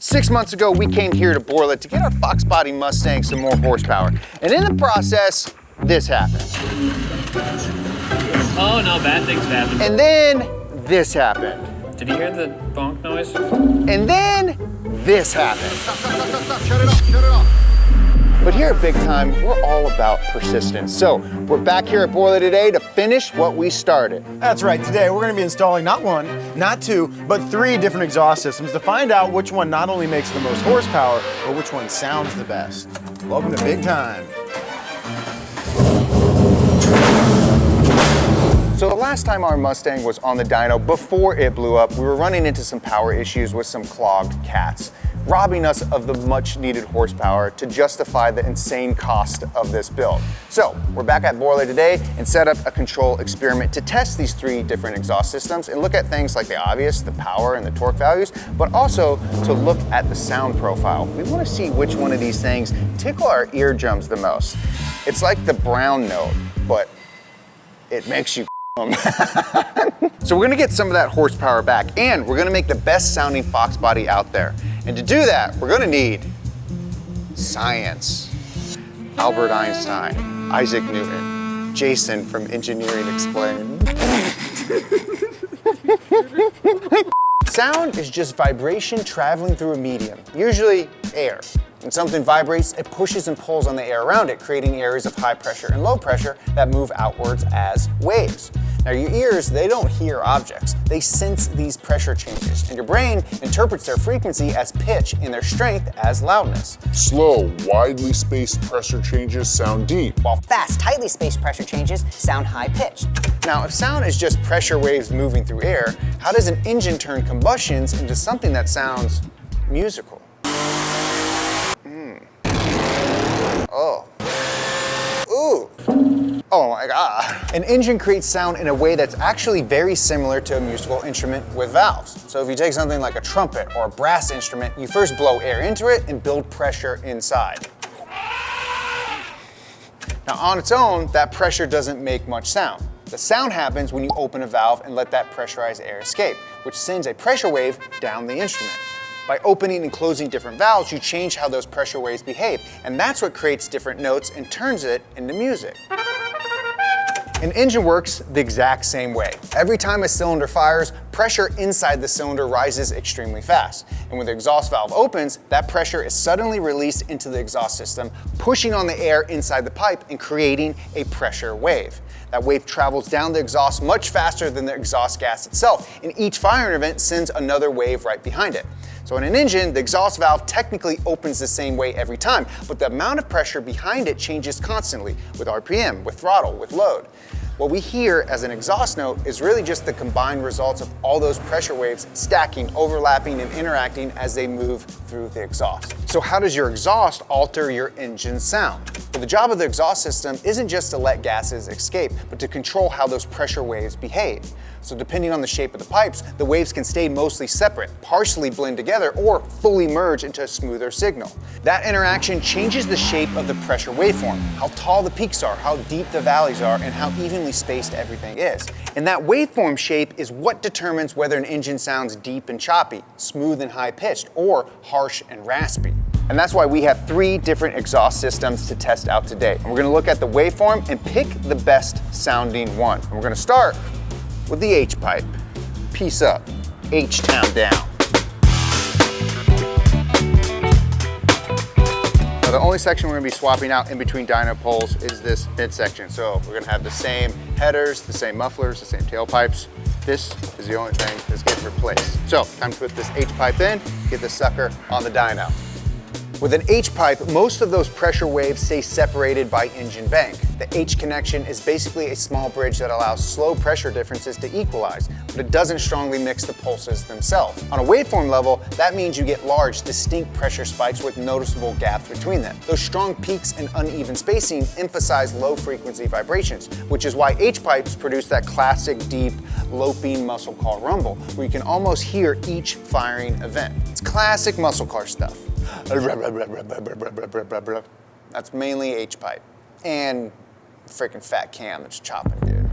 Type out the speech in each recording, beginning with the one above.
6 months ago, we came here to Borla to get our foxbody Mustang some more horsepower. And in the process, this happened. Oh no, bad things happened. And then this happened. Did you hear the bonk noise? And then this happened. Stop, shut it off. But here at Bigtime, we're all about persistence. So we're back here at Borla today to finish what we started. That's right, today we're gonna be installing not one, not two, but 3 different exhaust systems to find out which one not only makes the most horsepower, but which one sounds the best. Welcome to Bigtime. So the last time our Mustang was on the dyno before it blew up, we were running into some power issues with some clogged cats, robbing us of the much needed horsepower to justify the insane cost of this build. So we're back at Borla today and set up a control experiment to test these 3 different exhaust systems and look at things like the obvious, the power and the torque values, but also to look at the sound profile. We want to see which one of these things tickle our eardrums the most. It's like the brown note, but it makes you So we're gonna get some of that horsepower back, and we're gonna make the best sounding fox body out there. And to do that, we're gonna need science. Albert Einstein, Isaac Newton, Jason from Engineering Explained. Sound is just vibration traveling through a medium, usually air. When something vibrates, it pushes and pulls on the air around it, creating areas of high pressure and low pressure that move outwards as waves. Now your ears, they don't hear objects. They sense these pressure changes, and your brain interprets their frequency as pitch and their strength as loudness. Slow, widely spaced pressure changes sound deep, while fast, tightly spaced pressure changes sound high-pitched. Now, if sound is just pressure waves moving through air, how does an engine turn combustions into something that sounds musical? Oh. Ooh. Oh my God. An engine creates sound in a way that's actually very similar to a musical instrument with valves. So if you take something like a trumpet or a brass instrument, you first blow air into it and build pressure inside. Now on its own, that pressure doesn't make much sound. The sound happens when you open a valve and let that pressurized air escape, which sends a pressure wave down the instrument. By opening and closing different valves, you change how those pressure waves behave, and that's what creates different notes and turns it into music. An engine works the exact same way. Every time a cylinder fires, pressure inside the cylinder rises extremely fast. And when the exhaust valve opens, that pressure is suddenly released into the exhaust system, pushing on the air inside the pipe and creating a pressure wave. That wave travels down the exhaust much faster than the exhaust gas itself, and each firing event sends another wave right behind it. So in an engine, the exhaust valve technically opens the same way every time, but the amount of pressure behind it changes constantly with RPM, with throttle, with load. What we hear as an exhaust note is really just the combined results of all those pressure waves stacking, overlapping, and interacting as they move through the exhaust. So how does your exhaust alter your engine's sound? Well, the job of the exhaust system isn't just to let gases escape, but to control how those pressure waves behave. So depending on the shape of the pipes, the waves can stay mostly separate, partially blend together, or fully merge into a smoother signal. That interaction changes the shape of the pressure waveform, how tall the peaks are, how deep the valleys are, and how evenly spaced everything is. And that waveform shape is what determines whether an engine sounds deep and choppy, smooth and high-pitched, or harsh and raspy. And that's why we have 3 different exhaust systems to test out today. And we're gonna look at the waveform and pick the best sounding one. And we're gonna start with the H-pipe. Peace up, H-town down. Now the only section we're gonna be swapping out in between dyno poles is this midsection. So we're gonna have the same headers, the same mufflers, the same tailpipes. This is the only thing that's getting replaced. So time to put this H-pipe in, get this sucker on the dyno. With an H-pipe, most of those pressure waves stay separated by engine bank. The H connection is basically a small bridge that allows slow pressure differences to equalize, but it doesn't strongly mix the pulses themselves. On a waveform level, that means you get large, distinct pressure spikes with noticeable gaps between them. Those strong peaks and uneven spacing emphasize low frequency vibrations, which is why H-pipes produce that classic deep, loping muscle car rumble, where you can almost hear each firing event. It's classic muscle car stuff. That's mainly H-pipe. And freaking fat cam that's chopping, dude.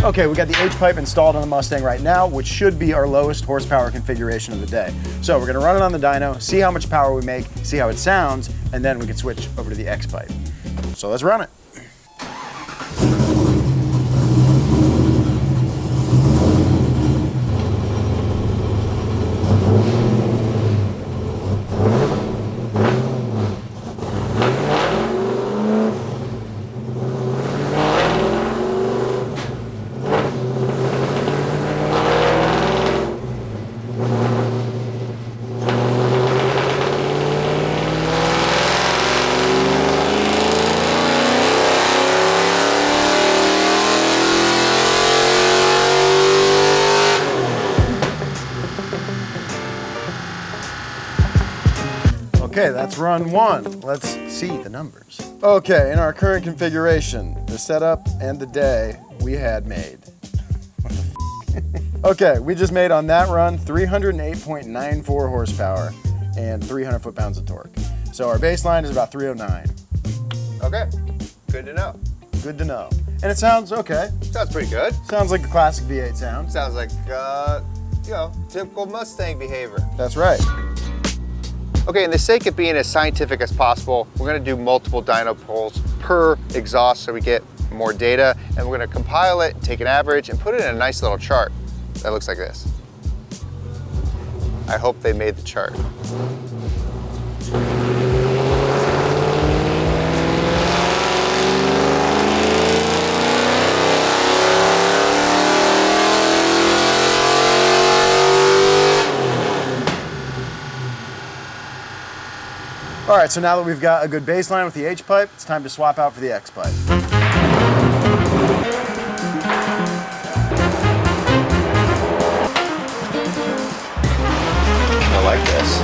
Okay, we got the H-pipe installed on the Mustang right now, which should be our lowest horsepower configuration of the day. So we're gonna run it on the dyno, see how much power we make, see how it sounds, and then we can switch over to the X-pipe. So let's run it. Okay, that's run 1. Let's see the numbers. Okay, in our current configuration, the setup and the day we had made. What the f? Okay, we just made on that run 308.94 horsepower and 300 foot-pounds of torque. So our baseline is about 309. Okay, good to know. Good to know. And it sounds okay. Sounds pretty good. Sounds like the classic V8 sound. Sounds like, typical Mustang behavior. That's right. Okay, in the sake of being as scientific as possible, we're gonna do multiple dyno polls per exhaust so we get more data, and we're gonna compile it, take an average, and put it in a nice little chart that looks like this. I hope they made the chart. All right, so now that we've got a good baseline with the H-pipe, it's time to swap out for the X-pipe. I like this.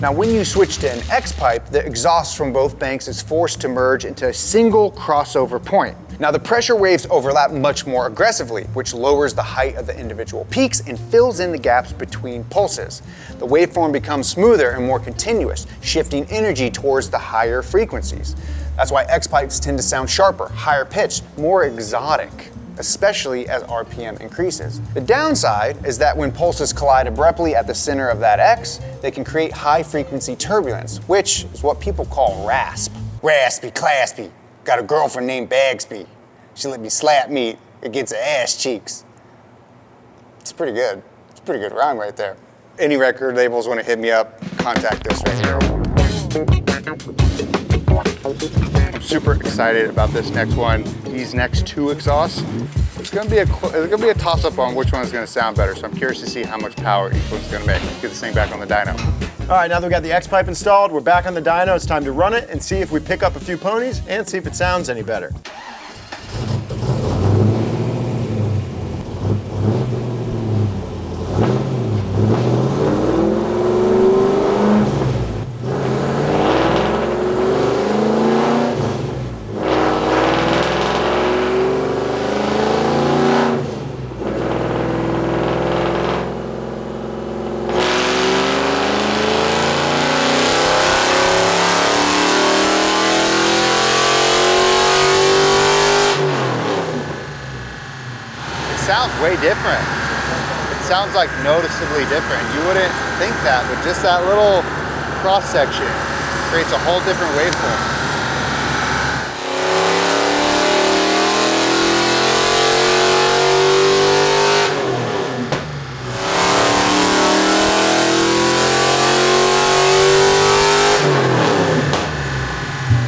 Now, when you switch to an X-pipe, the exhaust from both banks is forced to merge into a single crossover point. Now, the pressure waves overlap much more aggressively, which lowers the height of the individual peaks and fills in the gaps between pulses. The waveform becomes smoother and more continuous, shifting energy towards the higher frequencies. That's why X-pipes tend to sound sharper, higher pitched, more exotic, especially as RPM increases. The downside is that when pulses collide abruptly at the center of that X, they can create high frequency turbulence, which is what people call rasp. Raspy, claspy. Got a girlfriend named Bagsby. She let me slap meat against her ass cheeks. It's pretty good. It's a pretty good rhyme right there. Any record labels want to hit me up, contact us right here. I'm super excited about this next one. These next two exhausts, it's gonna be a toss-up on which one is gonna sound better. So I'm curious to see how much power each one's gonna make. Get this thing back on the dyno. All right, now that we got the X-pipe installed, we're back on the dyno. It's time to run it and see if we pick up a few ponies and see if it sounds any better. Sounds way different. It sounds like noticeably different. You wouldn't think that, but just that little cross section creates a whole different waveform.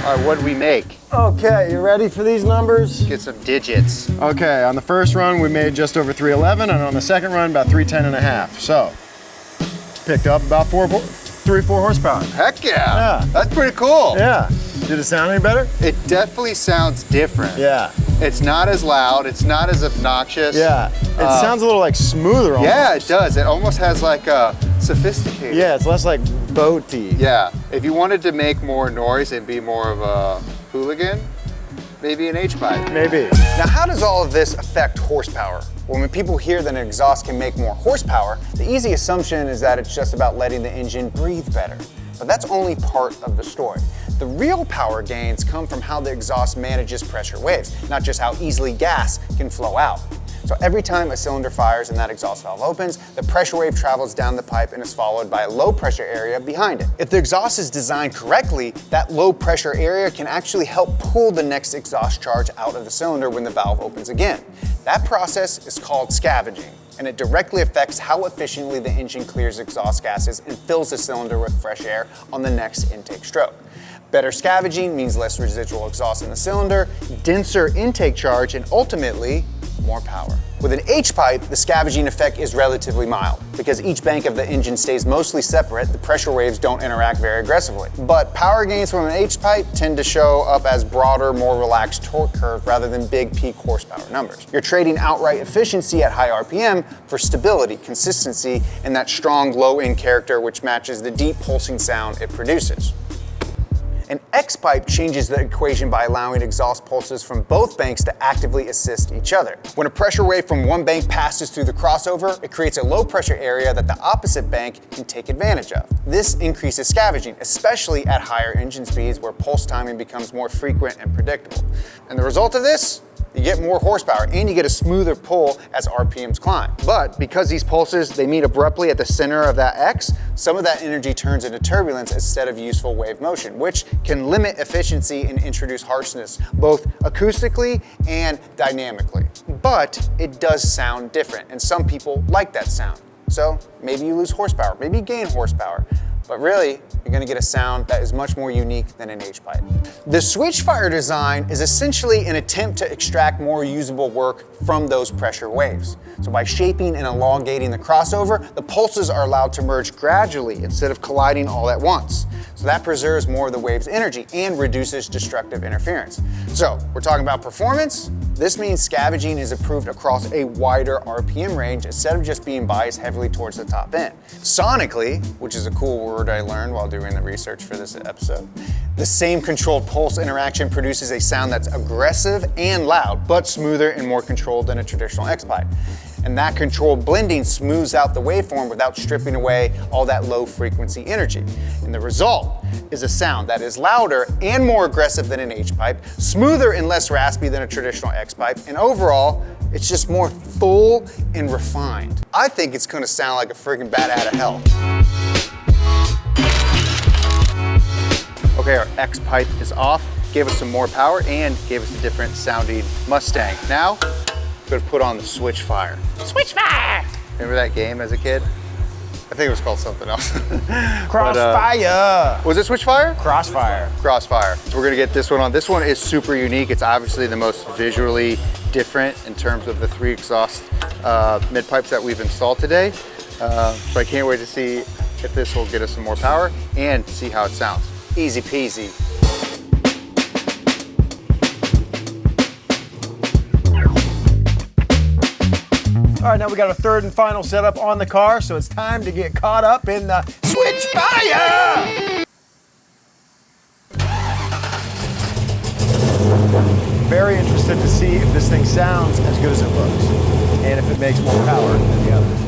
All right, what did we make? Okay, you ready for these numbers? Get some digits. Okay, on the first run, we made just over 311, and on the second run, about 310 and a half. So, picked up about 4 horsepower. Heck yeah. Yeah. That's pretty cool. Yeah. Did it sound any better? It definitely sounds different. Yeah. It's not as loud. It's not as obnoxious. Yeah. It sounds a little like smoother almost. Yeah, it does. It almost has like a sophisticated. Yeah, it's less like boaty. Yeah. If you wanted to make more noise and be more of a hooligan, maybe an H-pipe. Maybe. Now, how does all of this affect horsepower? Well, when people hear that an exhaust can make more horsepower, the easy assumption is that it's just about letting the engine breathe better. But that's only part of the story. The real power gains come from how the exhaust manages pressure waves, not just how easily gas can flow out. So every time a cylinder fires and that exhaust valve opens, the pressure wave travels down the pipe and is followed by a low pressure area behind it. If the exhaust is designed correctly, that low pressure area can actually help pull the next exhaust charge out of the cylinder when the valve opens again. That process is called scavenging, and it directly affects how efficiently the engine clears exhaust gases and fills the cylinder with fresh air on the next intake stroke. Better scavenging means less residual exhaust in the cylinder, denser intake charge, and ultimately, more power. With an H-pipe, the scavenging effect is relatively mild. Because each bank of the engine stays mostly separate, the pressure waves don't interact very aggressively. But power gains from an H-pipe tend to show up as broader, more relaxed torque curve rather than big peak horsepower numbers. You're trading outright efficiency at high RPM for stability, consistency, and that strong low-end character which matches the deep pulsing sound it produces. An X-pipe changes the equation by allowing exhaust pulses from both banks to actively assist each other. When a pressure wave from one bank passes through the crossover, it creates a low pressure area that the opposite bank can take advantage of. This increases scavenging, especially at higher engine speeds where pulse timing becomes more frequent and predictable. And the result of this? You get more horsepower and you get a smoother pull as RPMs climb. But because these pulses, they meet abruptly at the center of that X, some of that energy turns into turbulence instead of useful wave motion, which can limit efficiency and introduce harshness, both acoustically and dynamically. But it does sound different, and some people like that sound. So maybe you lose horsepower, maybe you gain horsepower. But really, you're gonna get a sound that is much more unique than an H-pipe. The switchfire design is essentially an attempt to extract more usable work from those pressure waves. So by shaping and elongating the crossover, the pulses are allowed to merge gradually instead of colliding all at once. So that preserves more of the wave's energy and reduces destructive interference. So we're talking about performance. This means scavenging is improved across a wider RPM range instead of just being biased heavily towards the top end. Sonically, which is a cool word I learned while doing the research for this episode, the same controlled pulse interaction produces a sound that's aggressive and loud, but smoother and more controlled than a traditional X-pipe. And that controlled blending smooths out the waveform without stripping away all that low frequency energy. And the result is a sound that is louder and more aggressive than an H-pipe, smoother and less raspy than a traditional X-pipe, and overall, it's just more full and refined. I think it's gonna sound like a friggin' bat out of hell. Okay, our X-pipe is off, gave us some more power and gave us a different sounding Mustang. Now, we're gonna put on the Switchfire. Switchfire! Remember that game as a kid? I think it was called something else. Crossfire! Was it Switchfire? Crossfire. Crossfire. So we're gonna get this one on. This one is super unique. It's obviously the most visually different in terms of the three exhaust mid pipes that we've installed today. So I can't wait to see if this will get us some more power and see how it sounds. Easy peasy. All right, now we got a third and final setup on the car, so it's time to get caught up in the Switchfire! Very interested to see if this thing sounds as good as it looks, and if it makes more power than the others.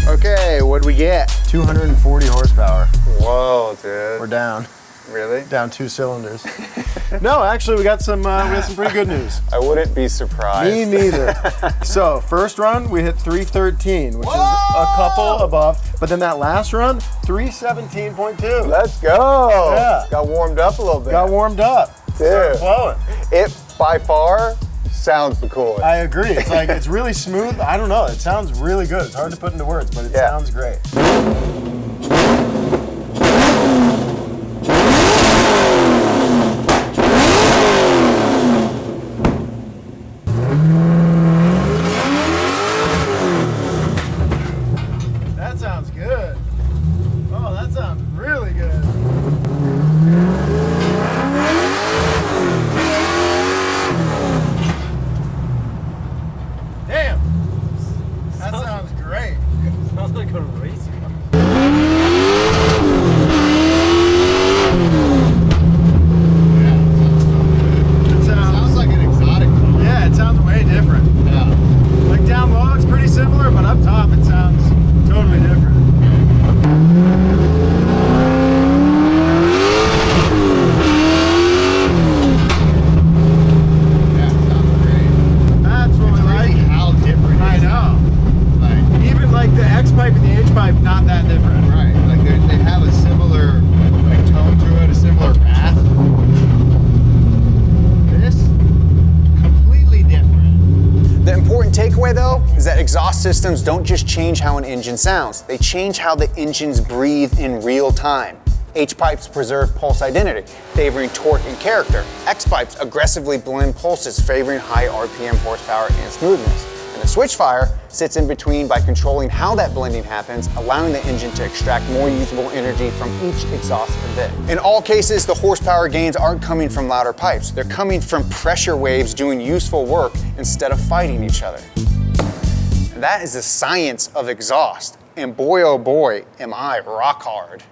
Okay, what'd we get? 240 horsepower. Whoa, dude. We're down. Really? Down 2 cylinders. No, actually, we got some pretty good news. I wouldn't be surprised. Me neither. So first run, we hit 313, which is a couple above. But then that last run, 317.2. Let's go. Yeah. Got warmed up a little bit. Got warmed up. Dude. Flowing. It, by far, sounds the coolest. I agree. It's like, it's really smooth. I don't know. It sounds really good. It's hard to put into words, but it sounds great. That sounds good. Oh, that sounds really good. Damn. That sounds great. Sounds like a race car. It sounds like an exotic car. Yeah, it sounds way different. Yeah. Like down low, it's pretty similar, but up top, it sounds totally different. Yeah, it sounds great. That's what we like. How different I know. Like, even like the X pipe and the H pipe, not that different. Right. Like they have a similar like tone to it, a similar bass. This completely different. The important takeaway though is that exhaust systems don't just change how an engine sounds, they change how the engines breathe in real time. H-pipes preserve pulse identity, favoring torque and character. X-pipes aggressively blend pulses, favoring high RPM horsepower and smoothness. And the switchfire sits in between by controlling how that blending happens, allowing the engine to extract more usable energy from each exhaust event. In all cases, the horsepower gains aren't coming from louder pipes. They're coming from pressure waves doing useful work instead of fighting each other. And that is the science of exhaust. And boy, oh boy, am I rock hard.